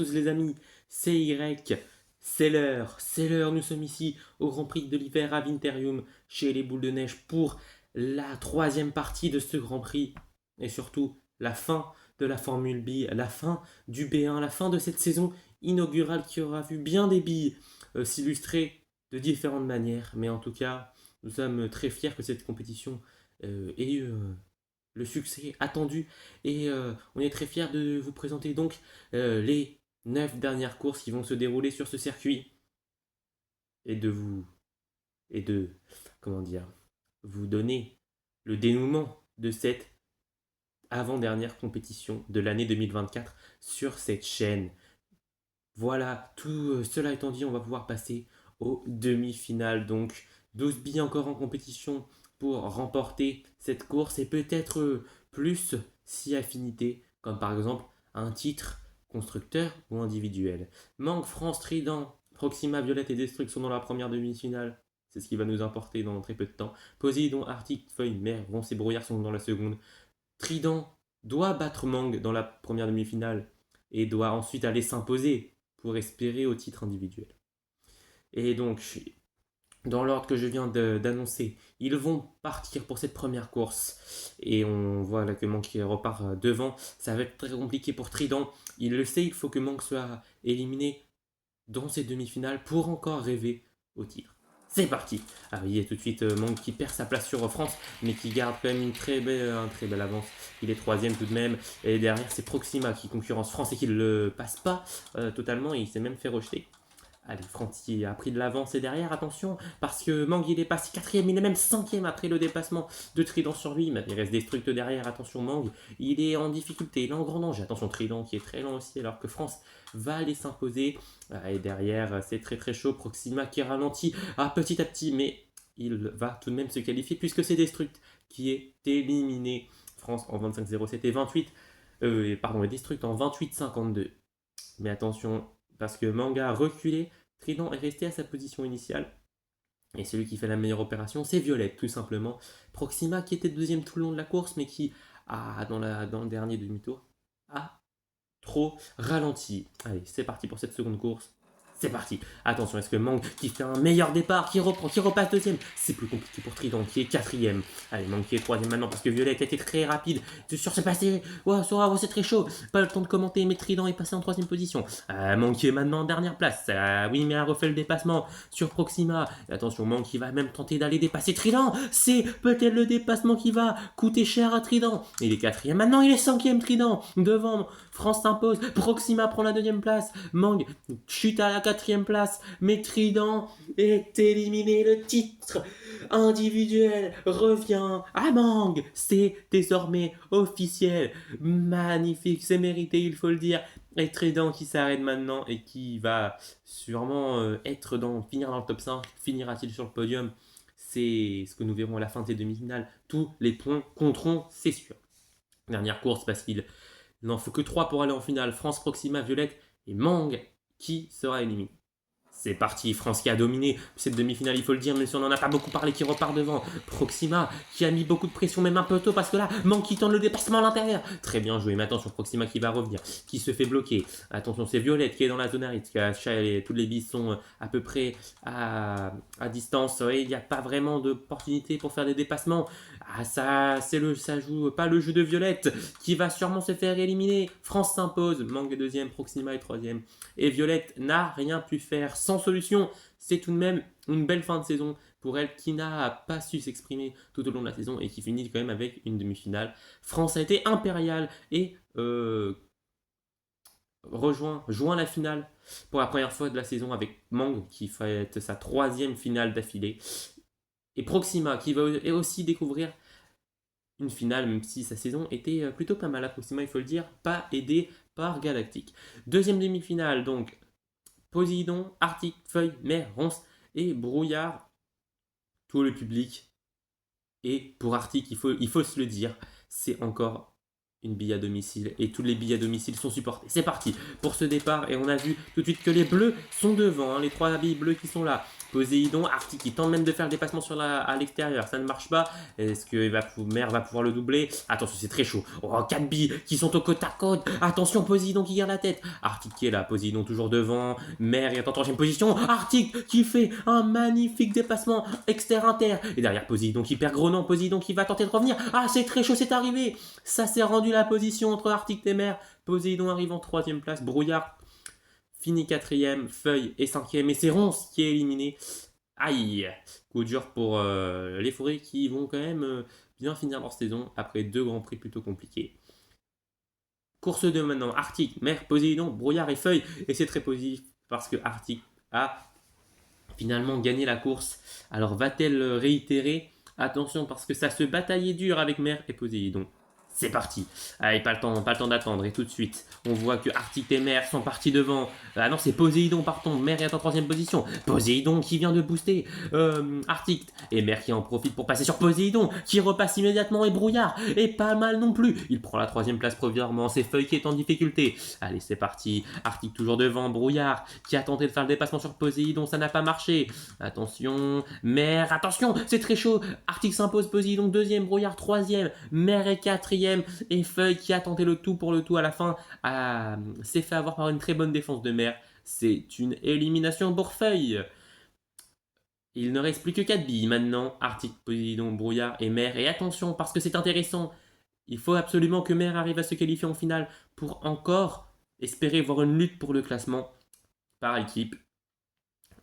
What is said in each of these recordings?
tous les amis, c'est Y, c'est l'heure, nous sommes ici au Grand Prix de l'hiver à Winterium chez les boules de neige pour la troisième partie de ce Grand Prix et surtout la fin de la Formule B, la fin du B1, la fin de cette saison inaugurale qui aura vu bien des billes s'illustrer de différentes manières, mais en tout cas nous sommes très fiers que cette compétition ait eu le succès attendu et on est très fiers de vous présenter donc les 9 dernières courses qui vont se dérouler sur ce circuit et de vous et de comment dire vous donner le dénouement de cette avant-dernière compétition de l'année 2024 sur cette chaîne. Voilà, tout cela étant dit, on va pouvoir passer aux demi-finales. Donc 12 billes encore en compétition pour remporter cette course et peut-être plus si affinité, comme par exemple un titre constructeur ou individuel. Manque France Trident, Proxima Violette et Destruction dans la première demi-finale. C'est ce qui va nous importer dans très peu de temps. Poséidon, Arctique, Feuille, Mer, Ronce et Brouillard sont dans la seconde. Trident doit battre Mang dans la première demi-finale et doit ensuite aller s'imposer pour espérer au titre individuel. Et donc, dans l'ordre que je viens d'annoncer, ils vont partir pour cette première course. Et on voit là que Mank repart devant. Ça va être très compliqué pour Trident. Il le sait, il faut que Mank soit éliminé dans ces demi-finales pour encore rêver au titre. C'est parti. Ah oui, et tout de suite Mank qui perd sa place sur France, mais qui garde quand même une très belle avance. Il est troisième tout de même. Et derrière, c'est Proxima qui concurrence France et qui ne le passe pas totalement. Et il s'est même fait rejeter. Allez, Franti a pris de l'avance et derrière, attention, parce que Mang il est passé quatrième, il est même cinquième après le dépassement de Trident sur lui, mais il reste Destruct derrière, attention Mang, il est en difficulté, il est en grand danger, attention Trident qui est très lent aussi alors que France va aller s'imposer, et derrière c'est très chaud, Proxima qui ralentit petit à petit, mais il va tout de même se qualifier puisque c'est Destruct qui est éliminé. France en 25-0, c'était 28, pardon, Destruct en 28-52, mais attention, parce que Manga a reculé, Trident est resté à sa position initiale. Et celui qui fait la meilleure opération, c'est Violette, tout simplement. Proxima, qui était deuxième tout le long de la course, mais qui, dans le dernier demi-tour, a trop ralenti. Allez, c'est parti pour cette seconde course. C'est parti. Attention, est-ce que Mang qui fait un meilleur départ, qui reprend, qui repasse deuxième. C'est plus compliqué pour Trident qui est quatrième. Allez, Mang qui est troisième maintenant parce que Violette était très rapide. Sur c'est passé. Ouais, c'est très chaud. Pas le temps de commenter, mais Trident est passé en troisième position. Mang qui est maintenant en dernière place. Oui, mais a refait le dépassement sur Proxima. Et attention, Mang qui va même tenter d'aller dépasser Trident. C'est peut-être le dépassement qui va coûter cher à Trident. Il est quatrième. Maintenant, il est cinquième Trident. Devant, France s'impose. Proxima prend la deuxième place. Mang chute à la quatrième place, mais Trident est éliminé. Le titre individuel revient à Mang. C'est désormais officiel. Magnifique, c'est mérité, il faut le dire. Et Trident qui s'arrête maintenant et qui va sûrement finir dans le top 5. Finira-t-il sur le podium? C'est ce que nous verrons à la fin de ces demi-finales. Tous les points compteront, c'est sûr. Dernière course parce qu'il n'en faut que 3 pour aller en finale. France, Proxima, Violette et Mang qui sera éliminé. C'est parti, France qui a dominé cette demi-finale, il faut le dire, même si on n'en a pas beaucoup parlé, qui repart devant. Proxima qui a mis beaucoup de pression, même un peu tôt, parce que là, Manque qui tente le dépassement à l'intérieur. Très bien joué, mais attention, Proxima qui va revenir, qui se fait bloquer. Attention, c'est Violette qui est dans la zone à risque. Toutes les billes sont à peu près à distance. Il n'y a pas vraiment d'opportunité pour faire des dépassements. Ça joue pas le jeu de Violette qui va sûrement se faire éliminer. France s'impose, Manque est deuxième, Proxima est troisième. Et Violette n'a rien pu faire sans solution. C'est tout de même une belle fin de saison pour elle qui n'a pas su s'exprimer tout au long de la saison et qui finit quand même avec une demi-finale. France a été impériale et joint la finale pour la première fois de la saison avec Mang qui fait sa troisième finale d'affilée. Et Proxima qui va aussi découvrir une finale, même si sa saison était plutôt pas mal à Proxima, il faut le dire, pas aidé par Galactic. Deuxième demi-finale, donc Poséidon, Arctique, Feuille, Mer, Ronce et Brouillard. Tout le public. Et pour Arctique, il faut se le dire, c'est encore une bille à domicile et tous les billes à domicile sont supportés. C'est parti pour ce départ et on a vu tout de suite que les bleus sont devant, hein, les 3 billes bleues qui sont là. Poséidon, Arctic qui tente même de faire le dépassement à l'extérieur, ça ne marche pas. Est-ce que Mer va pouvoir le doubler? Attention, c'est très chaud. Oh, 4 billes qui sont au côte à côte. Attention, Poséidon qui garde la tête. Arctic qui est là, Poséidon toujours devant. Mer est en troisième position. Arctic qui fait un magnifique dépassement exter-inter. Et derrière Poséidon qui perd Grenant, Poséidon qui va tenter de revenir. Ah, c'est très chaud, c'est arrivé. Ça s'est rendu la position entre Arctic et Mer. Poséidon arrive en troisième place. Brouillard finit quatrième, Feuille est cinquième et c'est Ronce qui est éliminé. Aïe, coup dur pour les Forêts qui vont quand même bien finir leur saison après 2 grands prix plutôt compliqués. Course 2 maintenant, Arctic, Mer, Poséidon, Brouillard et Feuille. Et c'est très positif parce que Arctic a finalement gagné la course. Alors va-t-elle réitérer? Attention parce que ça se bataillait dur avec Mer et Poséidon. C'est parti. Allez, pas le temps d'attendre. Et tout de suite, on voit que Arctic et Mer sont partis devant. Ah non, c'est Poséidon, pardon. Mer est en troisième position. Poséidon qui vient de booster Arctic. Et Mer qui en profite pour passer sur Poséidon, qui repasse immédiatement et Brouillard. Et pas mal non plus. Il prend la troisième place provisoirement. C'est Feuille qui est en difficulté. Allez, c'est parti. Arctic toujours devant. Brouillard qui a tenté de faire le dépassement sur Poséidon. Ça n'a pas marché. Attention. Mer, attention. C'est très chaud. Arctic s'impose. Poséidon deuxième. Brouillard troisième. Mer est quatrième. Et Feuille qui a tenté le tout pour le tout à la fin s'est fait avoir par une très bonne défense de Mer. C'est une élimination pour Feuille. Il ne reste plus que 4 billes maintenant. Arctic, Poséidon, Brouillard et Mer. Et attention parce que c'est intéressant. Il faut absolument que Mer arrive à se qualifier en finale pour encore espérer voir une lutte pour le classement par équipe.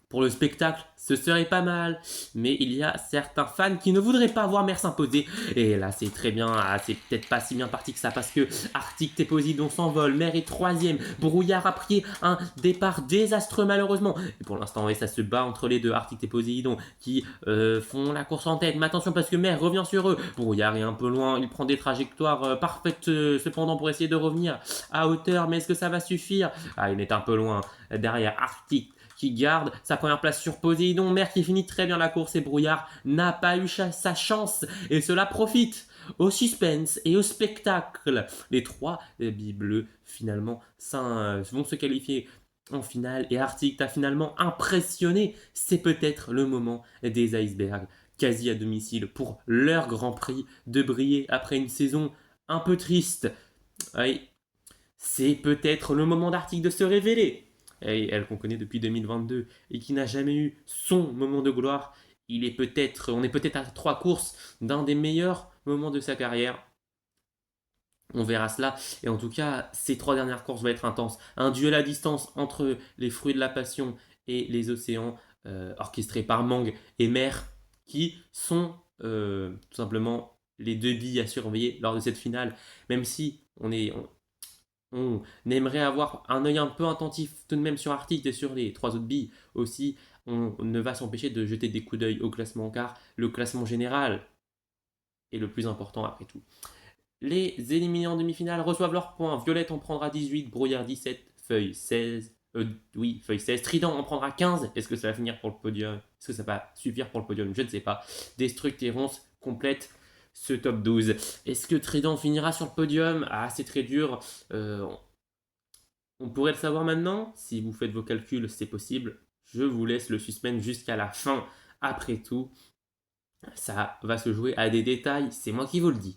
Pour le spectacle, ce serait pas mal, mais il y a certains fans qui ne voudraient pas voir Mer s'imposer. Et là, c'est très bien, c'est peut-être pas si bien parti que ça, parce que Arctic et Poséidon s'envolent, Mer est troisième, Brouillard a pris un départ désastreux malheureusement. Et pour l'instant, ça se bat entre les deux, Arctic et Poséidon, qui font la course en tête. Mais attention, parce que Mer revient sur eux. Brouillard est un peu loin, il prend des trajectoires parfaites cependant pour essayer de revenir à hauteur, mais est-ce que ça va suffire? Ah, il est un peu loin. Derrière, Arctic qui garde sa première place sur Poséidon. Mer qui finit très bien la course et Brouillard n'a pas eu sa chance. Et cela profite au suspense et au spectacle. Les 3 billes bleues finalement vont se qualifier en finale. Et Arctic a finalement impressionné. C'est peut-être le moment des icebergs quasi à domicile pour leur Grand Prix de briller après une saison un peu triste. Oui, c'est peut-être le moment d'Arctic de se révéler. Et elle qu'on connaît depuis 2022 et qui n'a jamais eu son moment de gloire, on est peut-être à 3 courses d'un des meilleurs moments de sa carrière. On verra cela. Et en tout cas, ces 3 dernières courses vont être intenses. Un duel à distance entre les fruits de la passion et les océans, orchestrés par Mang et Mer, qui sont tout simplement les 2 billes à surveiller lors de cette finale. Même si on aimerait avoir un œil un peu attentif tout de même sur Arctic et sur les 3 autres billes aussi. On ne va s'empêcher de jeter des coups d'œil au classement car le classement général est le plus important après tout. Les éliminés en demi-finale reçoivent leurs points. Violette en prendra 18, Brouillard 17, Feuille 16. Feuille 16. Trident en prendra 15. Est-ce que ça va finir pour le podium? Est-ce que ça va suffire pour le podium? Je ne sais pas. Destruct et Ronce complètent ce top 12. Est-ce que Trident finira sur le podium? Ah, c'est très dur. On pourrait le savoir maintenant. Si vous faites vos calculs, c'est possible. Je vous laisse le suspense jusqu'à la fin. Après tout, ça va se jouer à des détails. C'est moi qui vous le dis.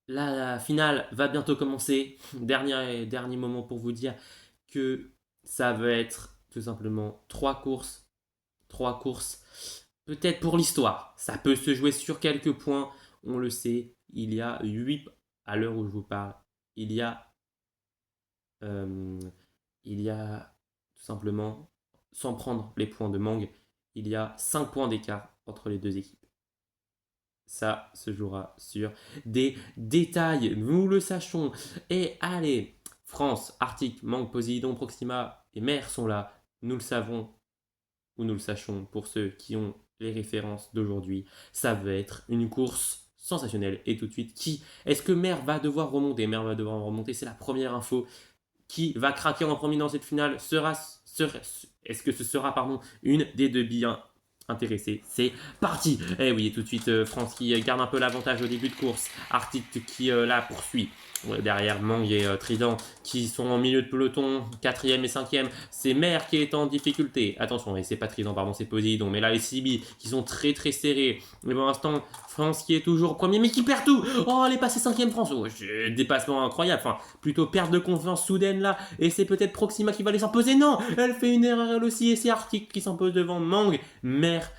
La finale va bientôt commencer. Dernier moment pour vous dire que ça va être tout simplement 3 courses. 3 courses. Peut-être pour l'histoire. Ça peut se jouer sur quelques points. On le sait. Il y a 8 à l'heure où je vous parle. Il y a tout simplement, sans prendre les points de Mang, il y a 5 points d'écart entre les 2 équipes. Ça se jouera sur des détails, nous le sachons. Et allez, France, Arctic, Mang, Poséidon, Proxima et Mer sont là. Nous le savons, ou nous le sachons pour ceux qui ont les références d'aujourd'hui. Ça va être une course sensationnelle. Et tout de suite, est-ce que Mer va devoir remonter? Mer va devoir remonter, c'est la première info. Qui va craquer en premier dans cette finale est-ce que ce sera une des 2 billes intéressé. C'est parti. Et oui, tout de suite, France qui garde un peu l'avantage au début de course. Arctic qui la poursuit. Derrière Mang et Trident qui sont en milieu de peloton, 4e et 5e. C'est Mer qui est en difficulté. Attention, et c'est pas Trident, pardon, c'est Poséidon. Mais là, les Sibi qui sont très très serrés. Mais pour l'instant, France qui est toujours premier, mais qui perd tout. Oh, elle est passée 5e, France. Oh, dépassement incroyable. Enfin, plutôt perte de confiance soudaine là. Et c'est peut-être Proxima qui va les s'imposer. Non, elle fait une erreur elle aussi. Et c'est Arctic qui s'impose devant Mang, Mer,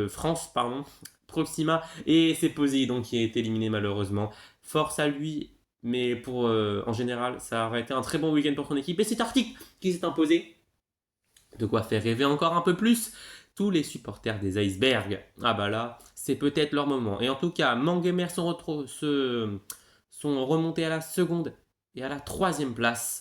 France, pardon. Proxima. Et c'est Poséidon qui a été éliminé malheureusement. Force à lui. Mais en général, ça aurait été un très bon week-end pour son équipe. Et c'est Arctic qui s'est imposé. De quoi faire rêver encore un peu plus tous les supporters des icebergs. Ah bah là, c'est peut-être leur moment. Et en tout cas, Mang et Mer sont remontés à la seconde et à la 3e place.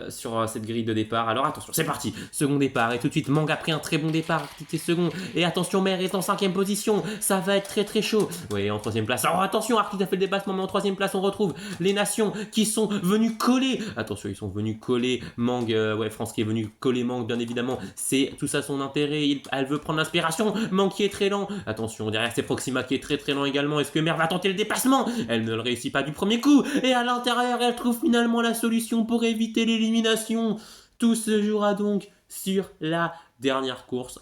Sur cette grille de départ. Alors attention, c'est parti. Second départ. Et tout de suite, Mang a pris un très bon départ. Arctic est second. Et attention, Mer est en 5e position. Ça va être très très chaud. Oui, en 3e place. Alors attention, Arctic a fait le dépassement. Mais en 3e place, on retrouve les nations qui sont venues coller. Attention, ils sont venus coller Mang. France qui est venu coller Mang, bien évidemment. C'est tout ça son intérêt. Elle veut prendre l'inspiration. Mang qui est très lent. Attention, derrière, c'est Proxima qui est très très lent également. Est-ce que Mer va tenter le dépassement? Elle ne le réussit pas du premier coup. Et à l'intérieur, elle trouve finalement la solution pour éviter l'élimination. Tout se jouera donc sur la dernière course.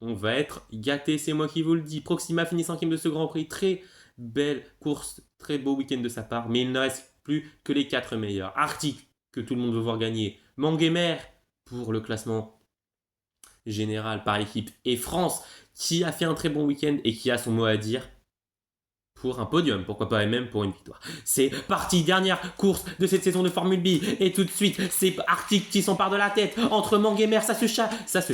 On va être gâtés, c'est moi qui vous le dis. Proxima finit 5e de ce Grand Prix. Très belle course, très beau week-end de sa part. Mais il ne reste plus que les 4 meilleurs. Arctic, que tout le monde veut voir gagner. Mang et Mer pour le classement général par équipe. Et France, qui a fait un très bon week-end et qui a son mot à dire pour un podium, pourquoi pas, et même pour une victoire. C'est parti, dernière course de cette saison de Formule B, et tout de suite, c'est Arctic qui s'empare de la tête, entre Mang et Mer, ça se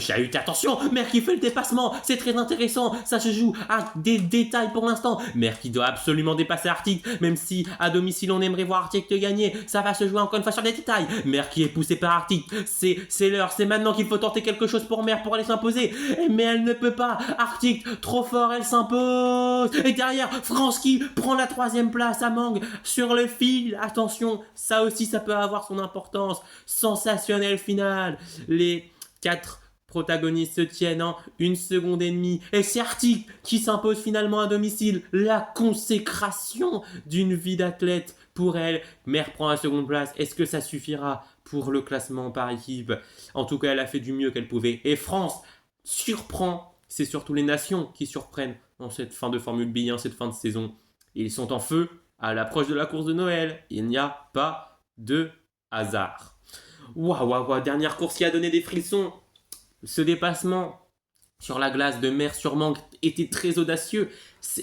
chahute, attention, Mer qui fait le dépassement, c'est très intéressant, ça se joue à des détails pour l'instant, Mer qui doit absolument dépasser Arctic, même si à domicile on aimerait voir Arctic gagner, ça va se jouer encore une fois sur des détails, Mer qui est poussée par Arctic, c'est l'heure, c'est maintenant qu'il faut tenter quelque chose pour Mer pour aller s'imposer, mais elle ne peut pas, Arctic, trop fort, elle s'impose, et derrière, France qui prend la 3e place à Mang sur le fil. Attention, ça aussi, ça peut avoir son importance. Sensationnel final. Les 4 protagonistes se tiennent en 1 seconde et demie. Et c'est Arctic qui s'impose finalement à domicile. La consécration d'une vie d'athlète pour elle. Mer prend la 2e place. Est-ce que ça suffira pour le classement par équipe? En tout cas, elle a fait du mieux qu'elle pouvait. Et France surprend. C'est surtout les nations qui surprennent en cette fin de Formule B, cette fin de saison. Ils sont en feu à l'approche de la course de Noël. Il n'y a pas de hasard. Waouh, dernière course qui a donné des frissons. Ce dépassement sur la glace de Mer sur Mang était très audacieux.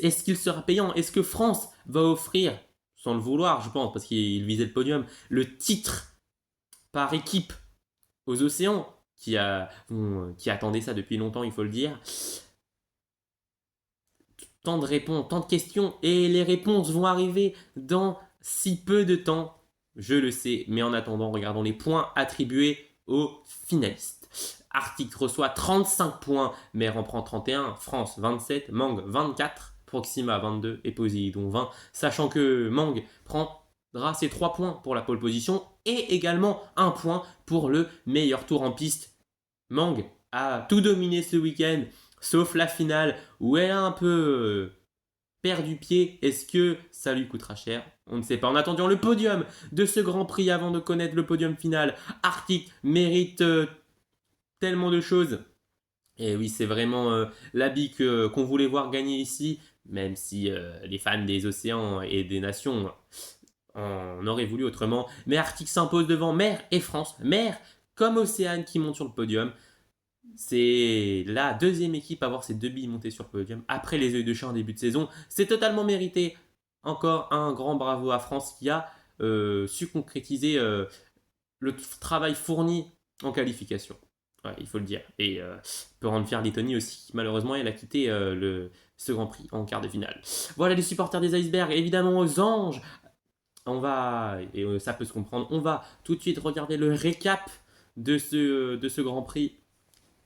Est-ce qu'il sera payant? Est-ce que France va offrir, sans le vouloir, je pense, parce qu'il visait le podium, le titre par équipe aux océans qui attendait ça depuis longtemps, il faut le dire. Tant de réponses, tant de questions, et les réponses vont arriver dans si peu de temps, je le sais, mais en attendant, regardons les points attribués aux finalistes. Arctic reçoit 35 points, Mer en prend 31, France 27, Mang 24, Proxima 22 et Poséidon 20, sachant que Mang prendra ses 3 points pour la pole position et également 1 point pour le meilleur tour en piste. Mang a tout dominé ce week-end, sauf la finale où elle a un peu perdu pied. Est-ce que ça lui coûtera cher? On ne sait pas. En attendant le podium de ce Grand Prix, avant de connaître le podium final, Arctic mérite tellement de choses. Et oui, c'est vraiment l'habit qu'on voulait voir gagner ici, même si les fans des océans et des nations en auraient voulu autrement. Mais Arctic s'impose devant Mer et France. Mer comme Océane qui monte sur le podium. C'est la 2e équipe à avoir ces 2 billes montées sur le podium après les œils de chat en début de saison. C'est totalement mérité. Encore un grand bravo à France qui a su concrétiser le travail fourni en qualification. Ouais, il faut le dire. Et peut rendre fier Lettonie aussi. Malheureusement, elle a quitté ce Grand Prix en quart de finale. Voilà les supporters des icebergs. Évidemment aux anges. Ça peut se comprendre, on va tout de suite regarder le récap de ce Grand Prix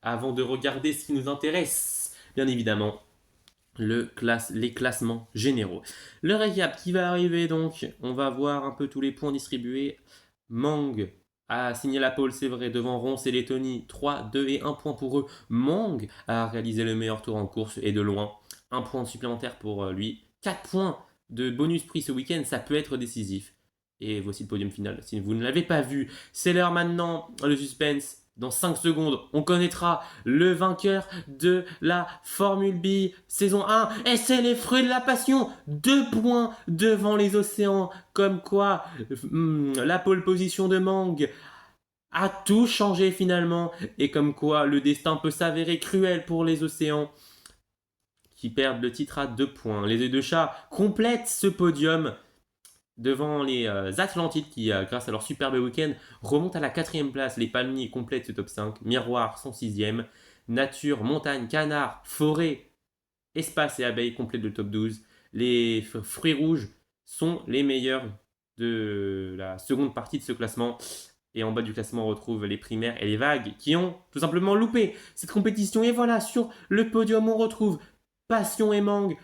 avant de regarder ce qui nous intéresse, bien évidemment, les classements généraux. Le récap qui va arriver donc, on va voir un peu tous les points distribués. Mang a signé la pole, c'est vrai, devant Ronce et Lettonie. 3, 2 et 1 point pour eux. Mang a réalisé le meilleur tour en course et de loin. Un point supplémentaire pour lui. 4 points de bonus pris ce week-end, ça peut être décisif. Et voici le podium final. Si vous ne l'avez pas vu, c'est l'heure maintenant, le suspense. Dans 5 secondes, on connaîtra le vainqueur de la Formule B saison 1. Et c'est les fruits de la passion. 2 points devant les océans. Comme quoi, la pole position de Mang a tout changé finalement. Et comme quoi, le destin peut s'avérer cruel pour les océans qui perdent le titre à 2 points. Les œils de chat complètent ce podium devant les Atlantides qui, grâce à leur superbe week-end, remontent à la 4e place. Les palmiers complètent ce top 5. Miroir sont 6e. Nature, montagne, canard, forêt, espace et abeilles complètent le top 12. Les fruits rouges sont les meilleurs de la seconde partie de ce classement. Et en bas du classement, on retrouve les primaires et les vagues qui ont tout simplement loupé cette compétition. Et voilà, sur le podium, on retrouve Passion et Mang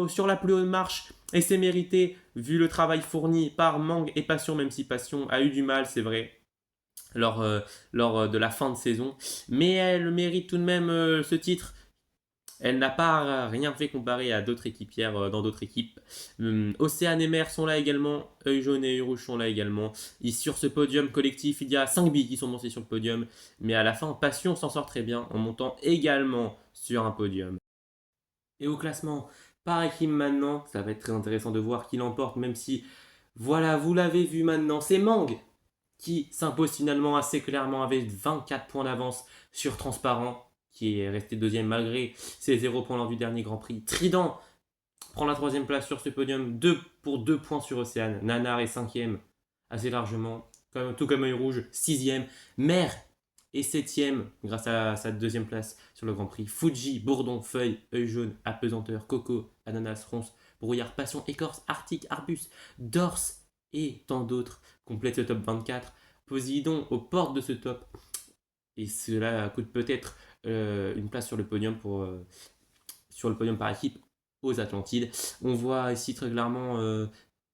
sur la plus haute marche. Et c'est mérité, vu le travail fourni par Mang et Passion, même si Passion a eu du mal, c'est vrai, lors de la fin de saison. Mais elle mérite tout de même ce titre. Elle n'a pas rien fait comparé à d'autres équipières dans d'autres équipes. Océane et Mer sont là également. Œil jaune et Œil rouge sont là également. Et sur ce podium collectif, il y a 5 billes qui sont montées sur le podium. Mais à la fin, Passion s'en sort très bien en montant également sur un podium. Et au classement, par équipe maintenant, ça va être très intéressant de voir qui l'emporte, même si, voilà, vous l'avez vu maintenant, c'est Mang qui s'impose finalement assez clairement avec 24 points d'avance sur Transparent, qui est resté deuxième malgré ses 0 points lors du dernier Grand Prix. Trident prend la 3e place sur ce podium, 2 pour 2 points sur Océane. Nanar est 5e, assez largement, tout comme Œil Rouge, 6e. Mer est 7e grâce à sa 2e place sur le Grand Prix. Fuji, Bourdon, Feuille, Œil Jaune, Apesanteur, Coco, Ananas, Ronce, Brouillard, Passion, Écorce, Arctique, Arbus, Dorse et tant d'autres complètent ce top 24. Poséidon aux portes de ce top. Et cela coûte peut-être une place sur le podium par équipe aux Atlantides. On voit ici très clairement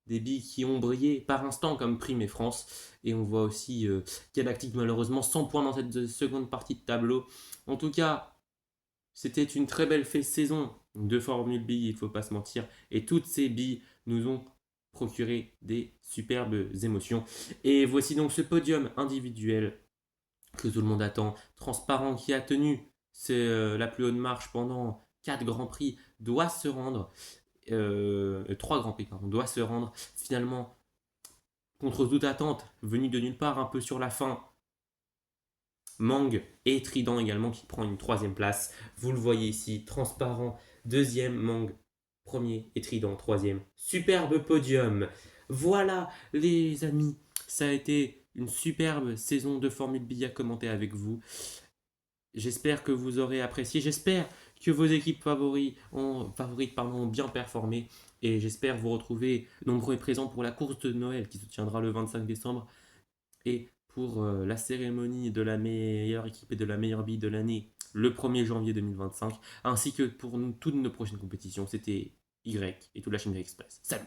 des billes qui ont brillé par instant comme Prime et France. Et on voit aussi Galactique malheureusement 100 points dans cette seconde partie de tableau. En tout cas, c'était une très belle saison de Formule B, il ne faut pas se mentir. Et toutes ces billes nous ont procuré des superbes émotions. Et voici donc ce podium individuel que tout le monde attend. Transparent qui a tenu la plus haute marche pendant 4 Grands Prix doit se rendre. 3 Grands Prix, pardon, doit se rendre finalement contre toute attente, venu de nulle part un peu sur la fin. Mang et Trident également qui prend une 3e place. Vous le voyez ici, Transparent 2e, Mang 1er et Trident 3e. Superbe podium. Voilà les amis, ça a été une superbe saison de Formule B à commenter avec vous. J'espère que vous aurez apprécié. J'espère que vos équipes favorites ont bien performé. Et j'espère vous retrouver nombreux et présents pour la course de Noël qui se tiendra le 25 décembre. Et pour la cérémonie de la meilleure équipe et de la meilleure bille de l'année le 1er janvier 2025. Ainsi que pour toutes nos prochaines compétitions. C'était Y et toute la chaîne Express. Salut!